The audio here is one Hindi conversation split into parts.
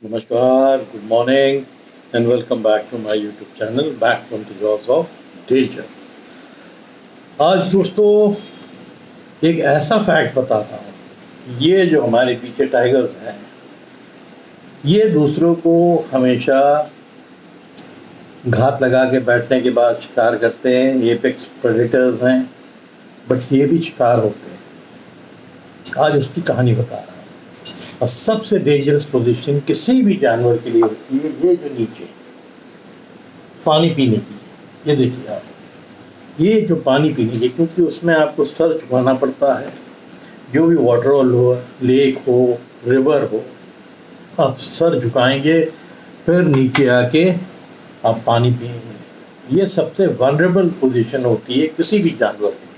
Namaskar, good morning, and welcome back to my YouTube channel, back from the jaws of danger. आज दोस्तों एक ऐसा फैक्ट बताता हूँ। ये जो हमारे पीछे टाइगर्स हैं, ये दूसरों को हमेशा घात लगा के बैठने के बाद शिकार करते हैं। ये एपेक्स प्रेडेटर्स हैं, बट ये भी शिकार होते हैं। आज उसकी कहानी बता रहा हूँ। और सबसे डेंजरस पोजीशन किसी भी जानवर के लिए होती है ये जो नीचे पानी पीने की। ये देखिए आप, ये जो पानी पीने की, क्योंकि उसमें आपको सर झुकाना पड़ता है। जो भी वाटर हो, लेक हो, रिवर हो, आप सर झुकाएंगे, फिर नीचे आके आप पानी पिएंगे। ये सबसे वनरेबल पोजीशन होती है किसी भी जानवर की।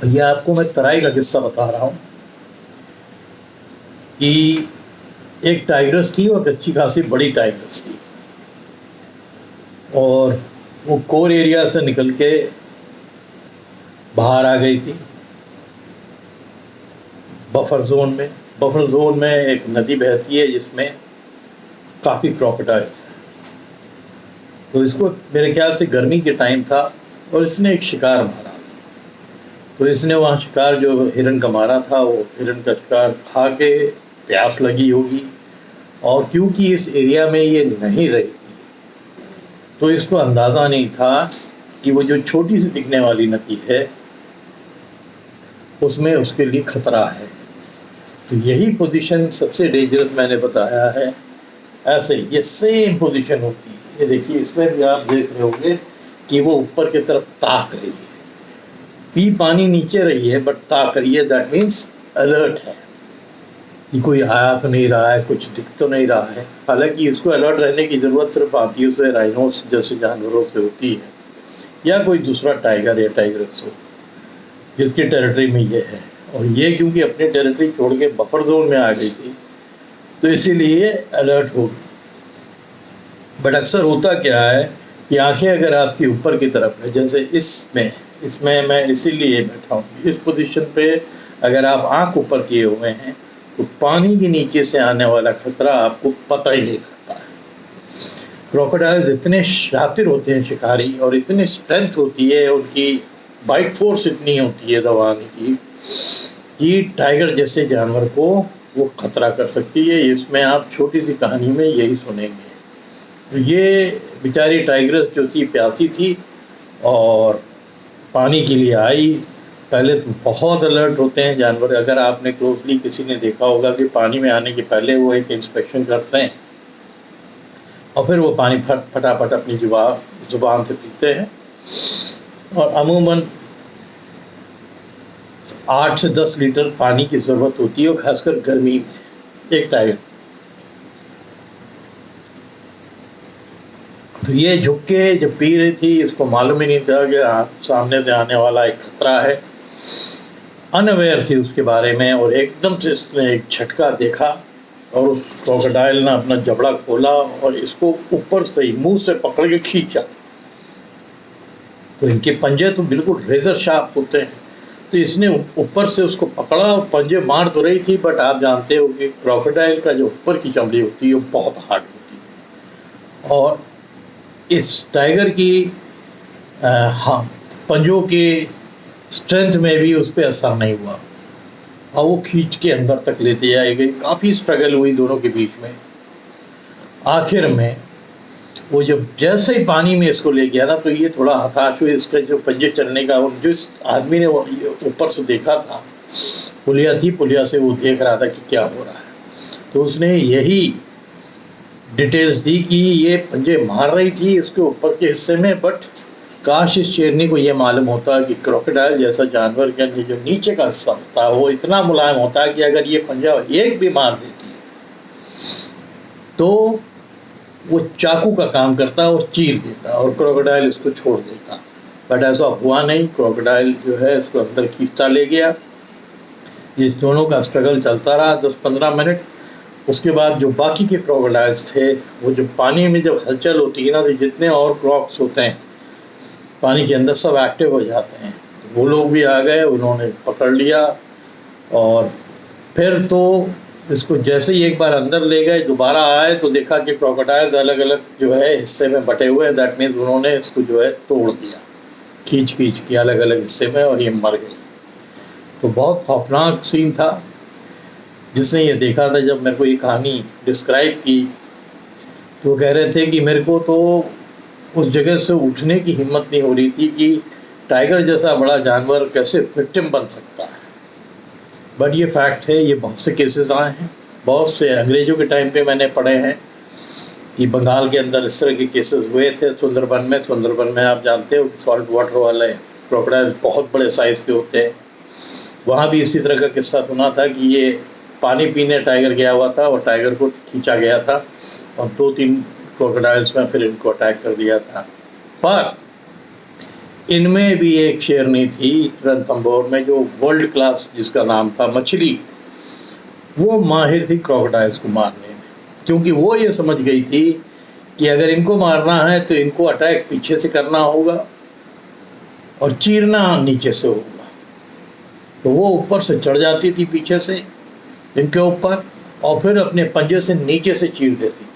ये आपको मैं तराई का किस्सा बता रहा हूँ कि एक टाइग्रेस थी और अच्छी खासी बड़ी टाइग्रेस थी, और वो कोर एरिया से निकल के बाहर आ गई थी बफर जोन में। बफर जोन में एक नदी बहती है जिसमें काफ़ी क्रोकोडाइल्स हैं। तो इसको मेरे ख्याल से गर्मी के टाइम था और इसने एक शिकार मारा। तो इसने वहाँ शिकार जो हिरन का मारा था, वो हिरन का शिकार खा के प्यास लगी होगी, और क्योंकि इस एरिया में ये नहीं रही थी तो इसको अंदाज़ा नहीं था कि वो जो छोटी सी दिखने वाली नदी है उसमें उसके लिए खतरा है। तो यही पोजीशन सबसे डेंजरस मैंने बताया है। ऐसे ये सेम पोजीशन होती है। ये देखिए, इसमें भी आप देख रहे होंगे कि वो ऊपर की तरफ ताक रही है। पी पानी नीचे रही है बट ताक रही है। दैट मीन्स अलर्ट है कि कोई आया तो नहीं रहा है, कुछ दिख तो नहीं रहा है। हालांकि इसको अलर्ट रहने की ज़रूरत सिर्फ हाथियों से, राइनोस जैसे जानवरों से होती है, या कोई दूसरा टाइगर या टाइग्रेस हो जिसकी टेरिटरी में ये है। और ये क्योंकि अपनी टेरिटरी छोड़ के बफर जोन में आ गई थी तो इसीलिए अलर्ट हो गई। बट अक्सर होता क्या है कि आंखें अगर आपकी ऊपर की तरफ है, जैसे इसमें मैं इसीलिए बैठा हूँ, इस पोजीशन पे अगर आप आंख ऊपर किए हुए हैं तो पानी के नीचे से आने वाला खतरा आपको पता ही नहीं लगता है। क्रोकोडाइल्स इतने शातिर होते हैं शिकारी, और इतनी स्ट्रेंथ होती है उनकी, बाइट फोर्स इतनी होती है दबाने की, कि टाइगर जैसे जानवर को वो खतरा कर सकती है। इसमें आप छोटी सी कहानी में यही सुनेंगे। तो ये बेचारी टाइग्रेस जो थी प्यासी थी और पानी के लिए आई। पहले तो बहुत अलर्ट होते हैं जानवर। अगर आपने क्लोजली किसी ने देखा होगा कि पानी में आने के पहले वो एक इंस्पेक्शन करते हैं और फिर वो पानी फटाफट अपनी जुबान से पीते हैं। और अमूमन 8 से 10 लीटर पानी की ज़रूरत होती है, और खासकर गर्मी में एक टाइगर। तो ये झुक के जब पी रही थी, इसको मालूम ही नहीं था कि सामने से आने वाला एक खतरा है। अनअवेयर थी उसके बारे में, और एकदम से इसने एक झटका देखा और उस क्रोकोडाइल ने अपना जबड़ा खोला और इसको ऊपर से ही मुंह से पकड़ के खींचा। तो इनके पंजे तो बिल्कुल रेजर शार्प होते हैं। तो इसने ऊपर से उसको पकड़ा और पंजे मार तो रही थी, बट आप जानते हो कि क्रोकोडाइल का जो ऊपर की चमड़ी होती है वो बहुत हार्ड होती है, और इस टाइगर की पंजों की स्ट्रेंथ में भी उस पर असर नहीं हुआ, और वो खींच के अंदर तक लेते आई गई। काफ़ी स्ट्रगल हुई दोनों के बीच में। आखिर में वो जब जैसे ही पानी में इसको ले गया ना, तो ये थोड़ा हताश हुई। इसका जो पंजे चलने का, और जिस आदमी ने ऊपर से देखा था, पुलिया से वो देख रहा था कि क्या हो रहा है, तो उसने यही डिटेल्स दी कि ये पंजे मार रही थी इसके ऊपर के हिस्से में। बट काश इस शेरनी को ये मालूम होता कि क्रोकोडाइल जैसा जानवर के जो नीचे का हिस्सा होता है वो इतना मुलायम होता है कि अगर ये पंजा एक भी मार देती तो वो चाकू का काम करता, वो चीर देता और क्रोकोडाइल इसको छोड़ देता। बट ऐसा हुआ नहीं। क्रोकोडाइल जो है इसको अंदर खींचता ले गया। ये दोनों का स्ट्रगल चलता रहा 10-15 मिनट। उसके बाद जो बाकी के क्रोकोडाइल्स थे, वो जब पानी में जब हलचल होती है ना, तो जितने और क्रॉक्स होते हैं पानी के अंदर सब एक्टिव हो जाते हैं। तो वो लोग भी आ गए, उन्होंने पकड़ लिया, और फिर तो इसको जैसे ही एक बार अंदर ले गए, दोबारा आए तो देखा कि क्रोकोडाइल्स अलग अलग जो है हिस्से में बटे हुए हैं। दैट मीन्स उन्होंने इसको जो है तोड़ दिया, खींच के अलग अलग हिस्से में, और ये मर गई। तो बहुत खौफनाक सीन था। जिसने ये देखा था, जब मेरे को ये कहानी डिस्क्राइब की, तो कह रहे थे कि मेरे को तो उस जगह से उठने की हिम्मत नहीं हो रही थी कि टाइगर जैसा बड़ा जानवर कैसे विक्टिम बन सकता है। बट ये फैक्ट है, ये बहुत से केसेस आए हैं, बहुत से अंग्रेज़ों के टाइम पे मैंने पढ़े हैं कि बंगाल के अंदर इस तरह के केसेस हुए थे। सुंदरबन में आप जानते हो कि सॉल्ट वाटर वाले क्रोकोडाइल बहुत बड़े साइज़ के होते हैं। वहाँ भी इसी तरह का किस्सा सुना था कि ये पानी पीने टाइगर गया हुआ था और टाइगर को खींचा गया था, और 2-3 क्रोकोडाइल्स में फिर इनको अटैक कर दिया था। पर इनमें भी एक शेरनी थी रणथंभौर में, जो वर्ल्ड क्लास जिसका नाम था मछली, वो माहिर थी क्रोकोडाइल्स को मारने में, क्योंकि वो ये समझ गई थी कि अगर इनको मारना है तो इनको अटैक पीछे से करना होगा और चीरना नीचे से होगा। तो वो ऊपर से चढ़ जाती थी पीछे से इनके ऊपर, और फिर अपने पंजे से नीचे से चीर देती थी।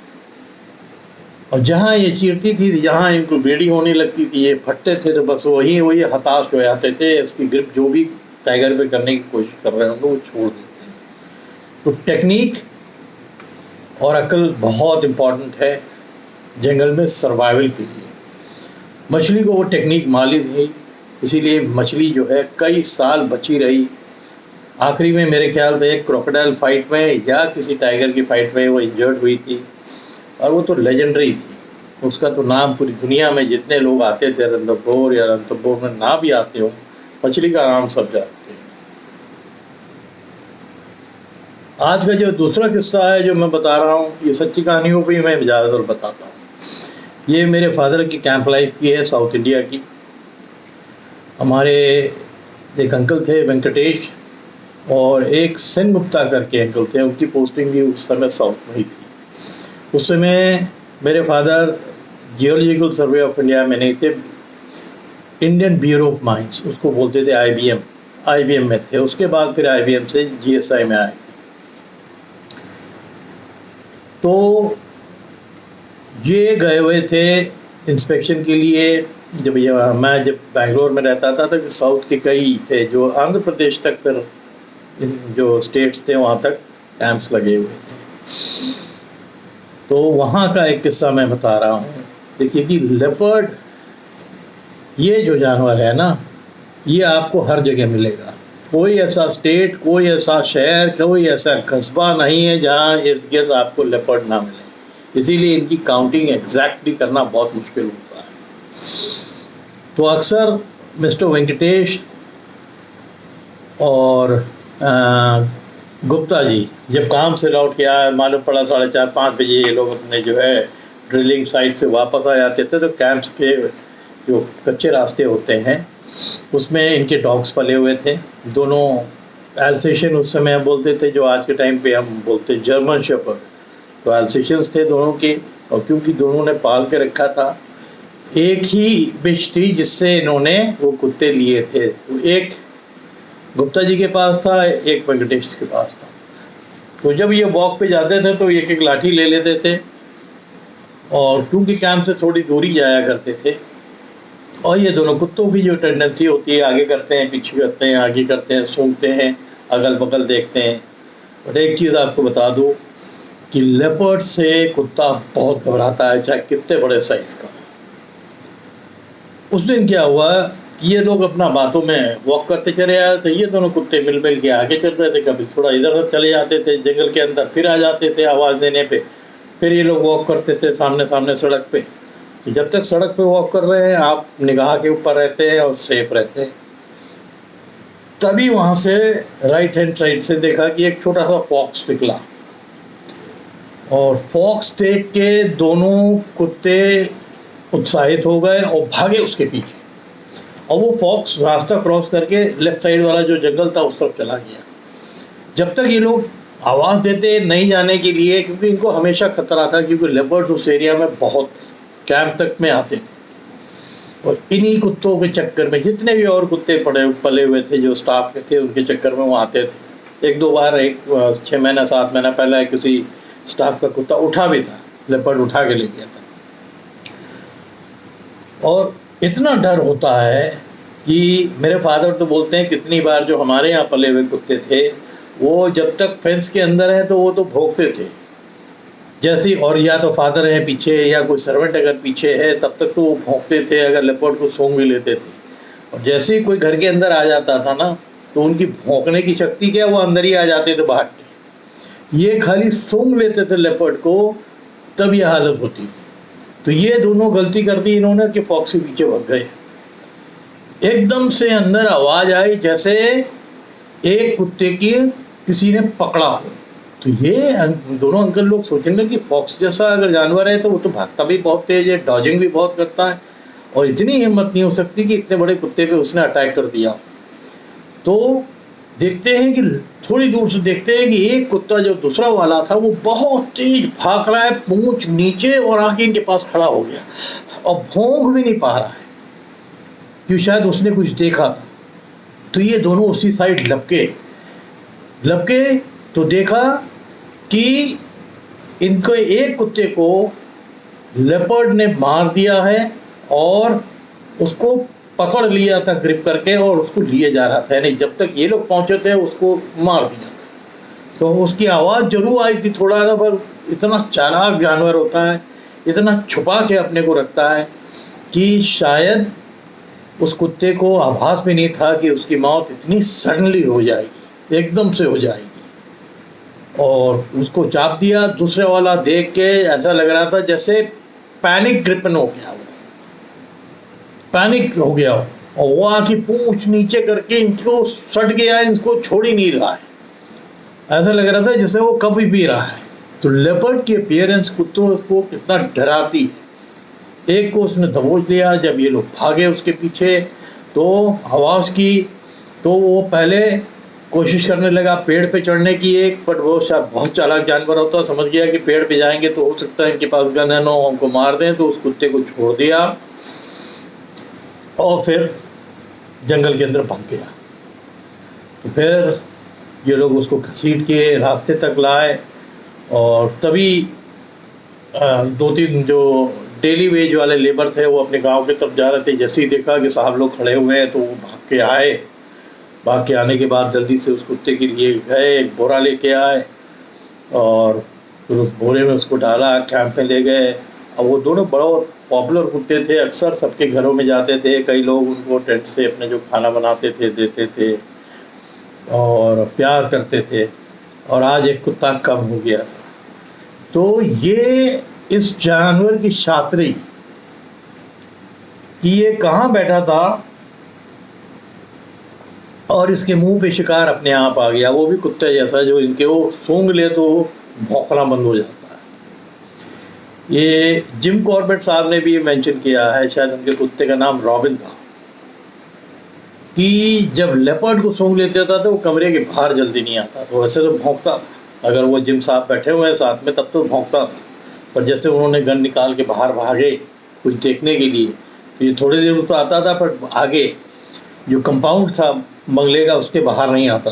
और जहाँ ये चीरती थी, जहाँ इनको बेड़ी होने लगती थी, ये फटते थे, तो बस वही हताश हो जाते थे। इसकी ग्रिप जो भी टाइगर पे करने की कोशिश कर रहे होंगे वो छोड़ देते हैं। तो टेक्निक और अकल बहुत इम्पॉर्टेंट है जंगल में सर्वाइवल के लिए। मछली को वो टेक्निक मालूम थी, इसीलिए मछली जो है कई साल बची रही। आखिरी में मेरे ख्याल से एक क्रोकोडाइल फाइट में या किसी टाइगर की फाइट में वो इंजर्ड हुई थी, और वो तो लेजेंडरी थी। उसका तो नाम पूरी दुनिया में जितने लोग आते थे रणथंभौर या रणथंभौर में ना भी आते हो, मछली का नाम सब जानते हैं। आज का जो दूसरा किस्सा है जो मैं बता रहा हूँ, ये सच्ची कहानियों पे ही मैं ज़्यादातर बताता हूँ। ये मेरे फादर की कैंप लाइफ की है, साउथ इंडिया की। हमारे एक अंकल थे वेंकटेश, और एक सेन गुप्ता करके अंकल थे, उनकी पोस्टिंग भी उस समय साउथ में ही थी। उस समय मेरे father geological survey of India में नहीं थे, इंडियन ब्यूरो ऑफ माइंस उसको बोलते थे, आईबीएम में थे। उसके बाद फिर आईबीएम से जीएसआई में आए। तो ये गए हुए थे इंस्पेक्शन के लिए। मैं जब बेंगलोर में रहता था तो साउथ के कई थे, जो आंध्र प्रदेश तक, फिर जो स्टेट्स थे वहाँ तक कैंप्स लगे हुए थे। तो वहाँ का एक किस्सा मैं बता रहा हूँ। देखिए कि लेपर्ड, ये जो जानवर है ना, ये आपको हर जगह मिलेगा। कोई ऐसा स्टेट, कोई ऐसा शहर, कोई ऐसा कस्बा नहीं है जहाँ इर्द गिर्द आपको लेपर्ड ना मिले। इसीलिए इनकी काउंटिंग एग्जैक्टली करना बहुत मुश्किल होता है। तो अक्सर मिस्टर वेंकटेश और गुप्ता जी जब काम से लौट के आए, मालूम पड़ा 4:30-5 बजे ये लोग अपने जो है ड्रिलिंग साइट से वापस आ जाते थे, तो कैंप्स के जो कच्चे रास्ते होते हैं उसमें इनके डॉग्स पले हुए थे। दोनों एल्सेशियन उस समय बोलते थे, जो आज के टाइम पे हम बोलते जर्मन शेफर्ड। तो एल्सेशियंस थे दोनों के, और क्योंकि दोनों ने पाल के रखा था, एक ही बिच थी जिससे इन्होंने वो कुत्ते लिए थे। एक गुप्ता जी के पास था, एक वेंकटेश के पास था। तो जब ये वॉक पे जाते थे तो एक एक लाठी ले लेते थे, और क्योंकि कैंप से थोड़ी दूरी जाया करते थे, और ये दोनों कुत्तों की जो टेंडेंसी होती है, आगे करते हैं, पीछे करते हैं, आगे करते हैं, सूंघते हैं, अगल बगल देखते हैं। और एक चीज़ आपको बता दूँ कि लेपर्ड से कुत्ता बहुत घबराता है, चाहे कितने बड़े साइज़ का। उस दिन क्या हुआ, ये लोग अपना बातों में वॉक करते चले आ रहे थे। ये दोनों कुत्ते मिल के आगे चल रहे थे, कभी थोड़ा इधर चले जाते थे जंगल के अंदर, फिर आ जाते थे आवाज़ देने पे। फिर ये लोग वॉक करते थे सामने सड़क पे। जब तक सड़क पे वॉक कर रहे हैं, आप निगाह के ऊपर रहते हैं और सेफ रहते हैं। तभी वहाँ से राइट हैंड साइड से देखा कि एक छोटा सा फॉक्स निकला, और फॉक्स देख के दोनों कुत्ते उत्साहित हो गए और भागे उसके पीछे। और वो फॉक्स रास्ता क्रॉस करके लेफ्ट साइड वाला जो जंगल था उस तरफ चला गया। जब तक ये लोग आवाज़ देते नहीं जाने के लिए, क्योंकि इनको हमेशा खतरा था, क्योंकि लेपर्ड्स उस एरिया में बहुत कैंप तक में आते थे। और इन्हीं कुत्तों के चक्कर में जितने भी और कुत्ते पले हुए थे जो स्टाफ के थे, उनके चक्कर में वो आते थे। एक दो बार 6 महीना 7 महीना पहले किसी स्टाफ का कुत्ता उठा भी था, लेपर्ड उठा के ले गया था। और इतना डर होता है कि मेरे फादर तो बोलते हैं कितनी बार जो हमारे यहाँ पले हुए कुत्ते थे वो जब तक फेंस के अंदर है तो वो तो भौंकते थे जैसी, और या तो फादर है पीछे या कोई सर्वेंट अगर पीछे है तब तक तो वो भौंकते थे, अगर लेपर्ड को सूंघ भी लेते थे। और जैसे ही कोई घर के अंदर आ जाता था ना तो उनकी भौंकने की शक्ति क्या, वो अंदर ही आ जाते थे भाग के। ये खाली सूंघ लेते थे लेपर्ड को, तब यह हालत होती। तो ये दोनों गलती कर दी इन्होंने कि फॉक्सी पीछे भाग गए। एकदम से अंदर आवाज़ आई जैसे एक कुत्ते की किसी ने पकड़ा हो। तो ये दोनों अंकल लोग सोचेंगे कि फॉक्स जैसा अगर जानवर है तो वो तो भागता भी बहुत तेज है, डॉजिंग भी बहुत करता है, और इतनी हिम्मत नहीं हो सकती कि इतने बड़े कुत्ते पे उसने अटैक कर दिया। तो देखते हैं कि थोड़ी दूर से देखते हैं कि एक कुत्ता जो दूसरा वाला था वो बहुत तेज भाग रहा है, पूंछ नीचे और आके इनके पास खड़ा हो गया और भौंक भी नहीं पा रहा है क्योंकि शायद उसने कुछ देखा था। तो ये दोनों उसी साइड लपके तो देखा कि इनको एक कुत्ते को लेपर्ड ने मार दिया है और उसको पकड़ लिया था ग्रिप करके और उसको लिए जा रहा था, यानी जब तक ये लोग पहुंचे थे उसको मार दिया था। तो उसकी आवाज़ जरूर आई थी थोड़ा सा, पर इतना चालाक जानवर होता है, इतना छुपा के अपने को रखता है कि शायद उस कुत्ते को आभास भी नहीं था कि उसकी मौत इतनी सडनली हो जाएगी, एकदम से हो जाएगी। और उसको चाप दिया। दूसरे वाला देख के ऐसा लग रहा था जैसे पैनिक ग्रिपन हो गया, पैनिक हो गया और वो आके पूंछ नीचे करके इनको सट गया, इनको छोड़ ही नहीं रहा है, ऐसा लग रहा था जैसे वो कभी पी रहा है। तो लेपर्ड की अपीयरेंस कुत्तों को कितना डराती है। एक को उसने दबोच लिया, जब ये लोग भागे उसके पीछे तो आवाज़ की, तो वो पहले कोशिश करने लगा पेड़ पे चढ़ने की एक, बट वो शायद बहुत चालाक जानवर होता, समझ गया कि पेड़ पे जाएंगे तो हो सकता है इनके पास गन है, नो हमको मार दें, तो उस कुत्ते को छोड़ दिया और फिर जंगल के अंदर भाग गया। तो फिर ये लोग उसको घसीट के रास्ते तक लाए और तभी 2-3 जो डेली वेज वाले लेबर थे वो अपने गांव की तरफ जा रहे थे। जैसे ही देखा कि साहब लोग खड़े हुए हैं तो वो भाग के आए। भाग के आने के बाद जल्दी से उस कुत्ते के लिए गए, एक बोरा लेके आए और फिर उस बोरे में उसको डाला, कैंप में ले गए। अब वो दोनों बहुत पॉपुलर कुत्ते थे, अक्सर सबके घरों में जाते थे, कई लोग उनको टेंट से अपने जो खाना बनाते थे देते थे और प्यार करते थे। और आज एक कुत्ता कम हो गया था। तो ये इस जानवर की शातरी कि ये कहाँ बैठा था और इसके मुंह पे शिकार अपने आप आ गया, वो भी कुत्ते जैसा जो इनके वो सूंघ ले तो भौंकना बंद हो जाता है। ये जिम कॉर्बेट साहब ने भी मेंशन किया है, शायद उनके कुत्ते का नाम रॉबिन था, कि जब लेपर्ड को सूंघ लेता था तो वो कमरे के बाहर जल्दी नहीं आता, तो वैसे तो भौंकता था। अगर वो जिम साहब बैठे हुए हैं साथ में तब तो भौंकता था, पर जैसे उन्होंने गन निकाल के बाहर भागे कुछ देखने के लिए तो ये थोड़ी देर तो आता था, पर आगे जो कंपाउंड था बंगले का उसके बाहर नहीं आता।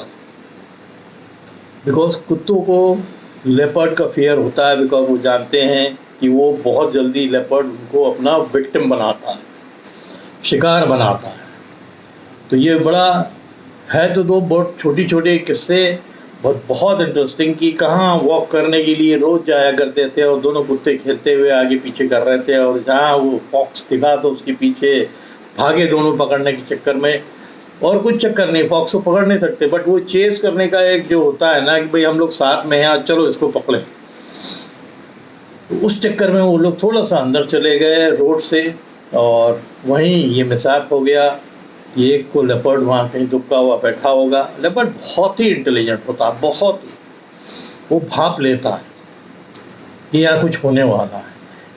बिकॉज कुत्तों को लेपर्ड का फियर होता है, बिकॉज वो जानते हैं कि वो बहुत जल्दी लेपर्ड उनको अपना विक्टिम बनाता है, शिकार बनाता है। तो ये बड़ा है तो दो बहुत छोटी छोटे किस्से बहुत इंटरेस्टिंग, कि कहाँ वॉक करने के लिए रोज़ जाया करते थे और दोनों कुत्ते खेलते हुए आगे पीछे कर रहे थे, और जहाँ वो फॉक्स दिखा तो उसके पीछे भागे दोनों पकड़ने के चक्कर में। और कुछ चक्कर नहीं, फॉक्स को पकड़ नहीं सकते, बट वो चेस करने का एक जो होता है ना कि भाई हम लोग साथ में हैं, आज चलो इसको पकड़े, तो उस चक्कर में वो लोग थोड़ा सा अंदर चले गए रोड से और वहीं ये मिसहैप हो गया। ये एक को लेपर्ड वहाँ कहीं दुबका हुआ बैठा होगा। लेपर्ड बहुत ही इंटेलिजेंट होता है, बहुत ही, वो भाप लेता है कि यहाँ कुछ होने वाला है,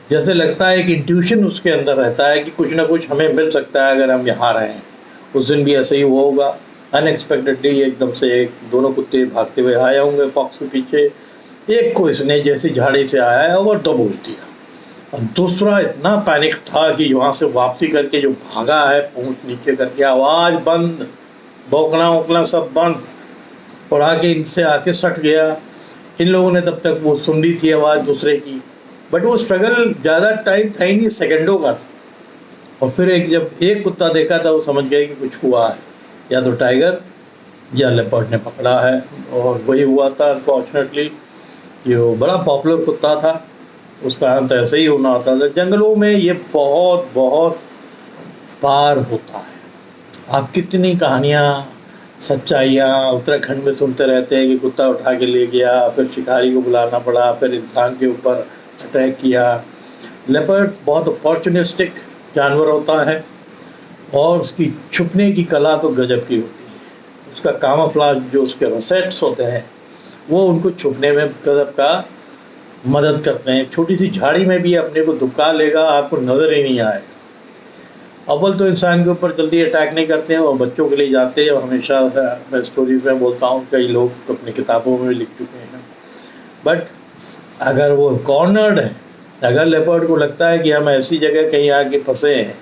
जैसे लगता है कि इंट्यूशन उसके अंदर रहता है कि कुछ ना कुछ हमें मिल सकता है अगर हम यहाँ रहें। उस दिन भी ऐसे ही हुआ होगा, अनएक्सपेक्टेडली एकदम से एक दोनों कुत्ते भागते हुए आए होंगे फॉक्स के पीछे। एक को इसने जैसी झाड़ी से आया है और दबोच दिया, और दूसरा इतना पैनिक था कि वहाँ से वापसी करके जो भागा है पूंछ नीचे करके, आवाज़ बंद, भौंकना वोंकना सब बंद, और आके इनसे आके सट गया। इन लोगों ने तब तक वो सुन ली थी आवाज़ दूसरे की, बट वो स्ट्रगल ज़्यादा टाइम था ही नहीं, सेकंडों का था। और फिर जब एक कुत्ता देखा था, वो समझ गए कि कुछ हुआ है, या तो टाइगर या लेपर्ड ने पकड़ा है। और वही हुआ था अनफॉर्चुनेटली। जो बड़ा पॉपुलर कुत्ता था, उसका अंत ऐसे ही होना होता था। जंगलों में ये बहुत बहुत बार होता है। आप कितनी कहानियाँ, सच्चाइयाँ उत्तराखंड में सुनते रहते हैं कि कुत्ता उठा के ले गया, फिर शिकारी को बुलाना पड़ा, फिर इंसान के ऊपर अटैक किया। लेपर्ड बहुत अपॉर्चुनिस्टिक जानवर होता है और उसकी छुपने की कला तो गजब की होती है। उसका कामाफ्लाज, जो उसके रसेट्स होते हैं, वो उनको छुपने में गजब का मदद करते हैं। छोटी सी झाड़ी में भी अपने को दुबका लेगा, आपको नज़र ही नहीं आएगा। अव्वल तो इंसान के ऊपर जल्दी अटैक नहीं करते हैं, और बच्चों के लिए जाते हैं। और हमेशा मैं स्टोरीज में बोलता हूँ, कई लोग अपनी किताबों में भी लिख चुके हैं। बट अगर वो कॉर्नर्ड है, अगर लेपर्ड को लगता है कि हम ऐसी जगह कहीं आके फंसे हैं,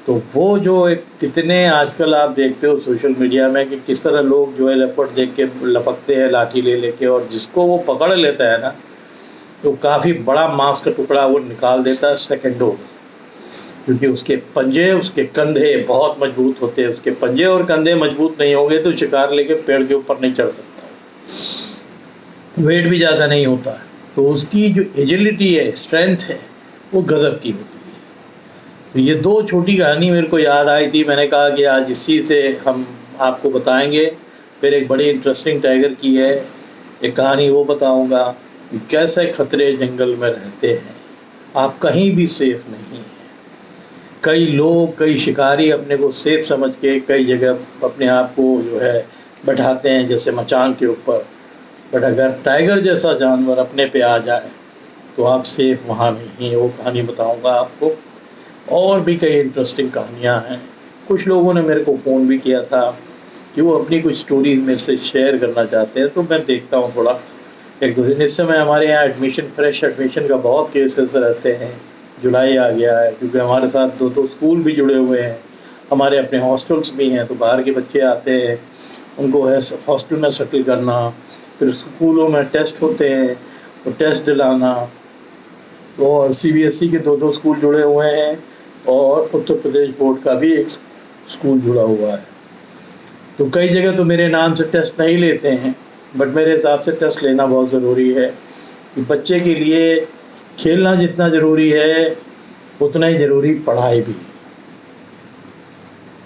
तो वो जो एक कितने आजकल आप देखते हो सोशल मीडिया में कि किस तरह लोग जो है लेपर्ड देख के लपकते हैं लाठी ले लेके, और जिसको वो पकड़ लेता है ना, तो काफ़ी बड़ा मांस का टुकड़ा वो निकाल देता है सेकंडों में। क्योंकि उसके पंजे, उसके कंधे बहुत मजबूत होते हैं। उसके पंजे और कंधे मजबूत नहीं होंगे तो शिकार लेके पेड़ के ऊपर नहीं चढ़ सकता। वेट भी ज़्यादा नहीं होता है, तो उसकी जो एजिलिटी है, स्ट्रेंथ है, वो गज़ब की होती है। तो ये दो छोटी कहानी मेरे को याद आई थी, मैंने कहा कि आज इसी से हम आपको बताएंगे। फिर एक बड़ी इंटरेस्टिंग टाइगर की है एक कहानी, वो बताऊंगा कि कैसे खतरे जंगल में रहते हैं। आप कहीं भी सेफ नहीं हैं। कई लोग, कई शिकारी अपने को सेफ समझ के कई जगह अपने आप को जो है बैठाते हैं, जैसे मचान के ऊपर। बट अगर टाइगर जैसा जानवर अपने पे आ जाए तो आप सेफ वहाँ नहीं हैं। वो कहानी बताऊंगा आपको। और भी कई इंटरेस्टिंग कहानियाँ हैं। कुछ लोगों ने मेरे को फ़ोन भी किया था कि वो अपनी कुछ स्टोरीज़ मेरे से शेयर करना चाहते हैं, तो मैं देखता हूँ थोड़ा एक दो दिन। इस समय हमारे यहाँ फ्रेश एडमिशन का बहुत केसेस रहते हैं। जुलाई आ गया है, क्योंकि हमारे साथ दो स्कूल भी जुड़े हुए हैं, हमारे अपने हॉस्टल्स भी हैं। तो बाहर के बच्चे आते हैं, उनको है हॉस्टल में सेटल करना, फिर स्कूलों में टेस्ट होते हैं तो टेस्ट दिलाना। और CBSE के दो स्कूल जुड़े हुए हैं, और उत्तर प्रदेश बोर्ड का भी एक स्कूल जुड़ा हुआ है। तो कई जगह तो मेरे नाम से टेस्ट नहीं लेते हैं, बट मेरे हिसाब से टेस्ट लेना बहुत ज़रूरी है। कि बच्चे के लिए खेलना जितना ज़रूरी है, उतना ही ज़रूरी पढ़ाई भी।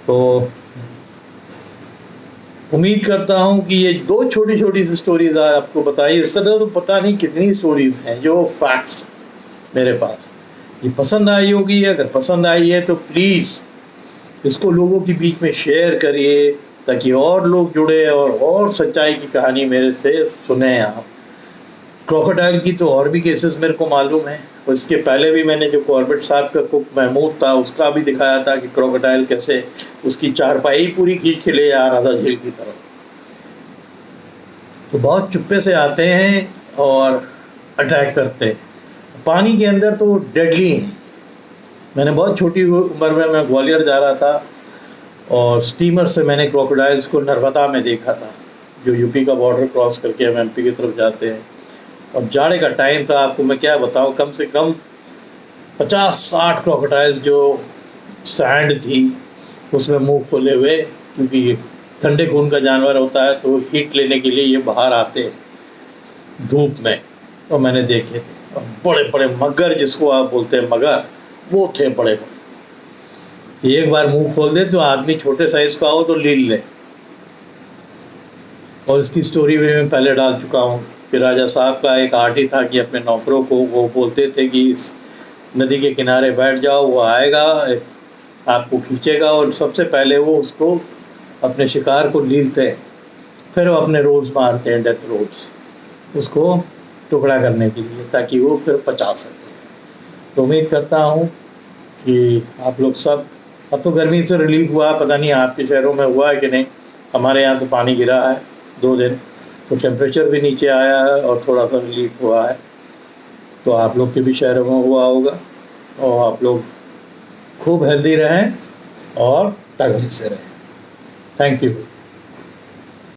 तो उम्मीद करता हूँ कि ये दो छोटी छोटी सी स्टोरीज आपको बताई। इस तरह तो पता नहीं कितनी स्टोरीज हैं जो फैक्ट्स मेरे पास। ये पसंद आई होगी, अगर पसंद आई है तो प्लीज़ इसको लोगों के बीच में शेयर करिए, ताकि और लोग जुड़े और सच्चाई की कहानी मेरे से सुने आप। क्रोकोडाइल की तो और भी केसेस मेरे को मालूम है, और इसके पहले भी मैंने जो कॉर्बेट साहब का कुक महमूद था, उसका भी दिखाया था कि क्रोकोडाइल कैसे उसकी चारपाई पूरी खींच के ले आ रहा था झील की तरफ। तो बहुत चुप्पे से आते हैं और अटैक करते हैं। पानी के अंदर तो डेडली हैं। मैंने बहुत छोटी उम्र में, मैं ग्वालियर जा रहा था, और स्टीमर से मैंने क्रोकोडाइल्स को नर्मदा में देखा था, जो यूपी का बॉर्डर क्रॉस करके हम MP की तरफ जाते हैं। और जाड़े का टाइम था, आपको मैं क्या बताऊं, कम से कम 50-60 क्रोकोडाइल्स जो सैंड थी उसमें मुंह खोले हुए, क्योंकि ठंडे खून का जानवर होता है तो हीट लेने के लिए ये बाहर आते धूप में। और मैंने देखे थे और बड़े बड़े मगर, जिसको आप बोलते हैं मगर, वो थे बड़े बड़े। एक बार मुंह खोल दे तो आदमी छोटे साइज का हो तो लील ले। और इसकी स्टोरी भी मैं पहले डाल चुका हूँ कि राजा साहब का एक आर्टी था कि अपने नौकरों को वो बोलते थे कि इस नदी के किनारे बैठ जाओ, वो आएगा आपको खींचेगा, और सबसे पहले वो उसको अपने शिकार को लीलते हैं, फिर वो अपने रोल्स मारते हैं, डेथ रोल्स, उसको टुकड़ा करने के लिए, ताकि वो फिर पचा सके। तो उम्मीद करता हूँ कि आप लोग सब, अब तो गर्मी से रिलीफ हुआ, पता नहीं आपके शहरों में हुआ है कि नहीं। हमारे यहाँ तो पानी गिरा है 2 दिन, तो टेम्परेचर भी नीचे आया है और थोड़ा सा रिलीफ हुआ है। तो आप लोग के भी शहरों में हुआ होगा, और आप लोग खूब हेल्दी रहें और तगड़े से रहें। Thank you.